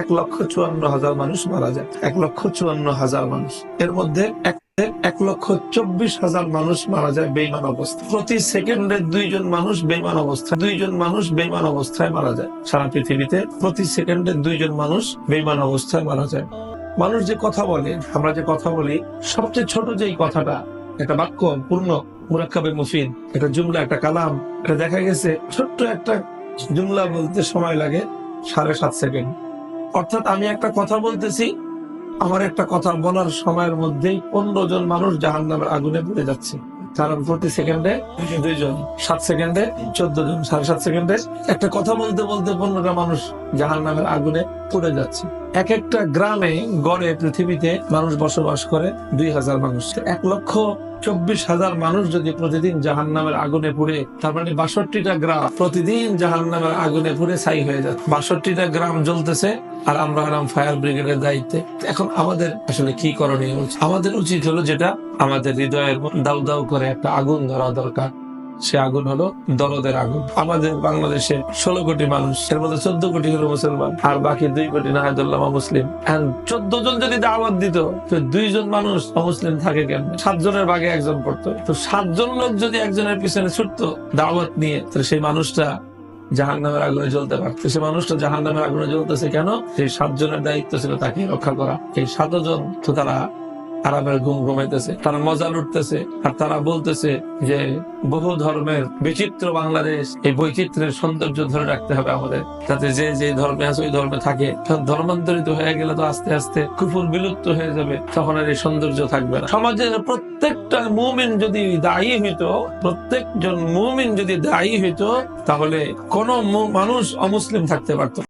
1,54,000 মানুষ মারা যায়। 1,54,000 মানুষ, এর মধ্যে 1,24,000 মানুষ মারা যায় বেঈমান অবস্থায়। প্রতি সেকেন্ডে দুইজন মানুষ বেঈমান অবস্থায় মারা যায়। সারা পৃথিবীতে প্রতি সেকেন্ডে দুইজন মানুষ বেঈমান অবস্থায় মারা যায়। মানুষ যে কথা বলে, আমরা যে কথা বলি, সবচেয়ে ছোট যেই কথাটা, একটা বাক্য পূর্ণ মুরাক্কাবে মুফিদ, একটা জুমলা, একটা কালাম, এটা দেখা গেছে ছোট্ট একটা জুমলা বলতে সময় লাগে 7.5 সেকেন্ড। অর্থাৎ আমি একটা কথা বলতেছি, আমার একটা কথা বলার সময়ের মধ্যেই 15 জন মানুষ জাহান্নামের আগুনে পুড়ে যাচ্ছে। কারণ প্রতি সেকেন্ডে 2 জন, 7 সেকেন্ডে 14 জন, 7.5 সেকেন্ডে একটা কথা বলতে বলতে 15টা মানুষ জাহান্নামের আগুনে পুড়ে যাচ্ছে। এক একটা গ্রামে গড়ে পৃথিবীতে মানুষ বসবাস করে 2,000 মানুষ। 1,24,000 মানুষ যদি প্রতিদিন জাহান্নামের আগুনে পুড়ে, তার মানে 62টা গ্রাম প্রতিদিন জাহান্নামের আগুনে পুড়ে ছাই হয়ে যায়। 62টা গ্রাম জ্বলতেছে, আর আমরা হলাম ফায়ার ব্রিগেডের দায়িত্বে। এখন আমাদের আসলে কি করণীয়? আমাদের উচিত হলো, যেটা আমাদের হৃদয়ের দাউ দাউ করে একটা আগুন ধরা দরকার, সে আগুন হলো দরদের আগুন। আমাদের বাংলাদেশে 16 কোটি মানুষ, এর মধ্যে 14 কোটি হলো মুসলমান, আর বাকি 2 কোটি নাহাদুল্লাহ মুসলিম। 14 জন যদি দাওয়াত দিত, তো 2 জন মানুষ অমুসলিম থাকে কেন? 7 জনের ভাগে 1 জন পড়তো। তো 7 জন লোক যদি একজনের পিছনে ছুটতো দাওয়াত নিয়ে, তাহলে সেই মানুষটা জাহান্নামের আগুনে জ্বলতে পারতো। সে মানুষটা জাহান্নামের আগুনে জ্বলতেছে কেন? সেই 7 জনের দায়িত্ব ছিল তাকে রক্ষা করা। এই 7 জন তো তারা আরামের ঘুম ঘুমাইতেছে, তারা মজা লুটতেছে, আর তারা বলতেছে যে বহু ধর্মের বিচিত্র বাংলাদেশ, এই বৈচিত্র্যের সৌন্দর্য ধরে রাখতে হবে আমাদের, যাতে যে যে ধর্মে আছে ওই ধর্মে থাকে। ধর্মান্তরিত হয়ে গেলে তো আস্তে আস্তে কুফর বিলুপ্ত হয়ে যাবে, তখন আর এই সৌন্দর্য থাকবে না। সমাজের প্রত্যেকটা মুমিন যদি দায়ী হইতো, প্রত্যেকজন মুমিন যদি দায়ী হইতো, তাহলে কোন মানুষ অমুসলিম থাকতে পারতো।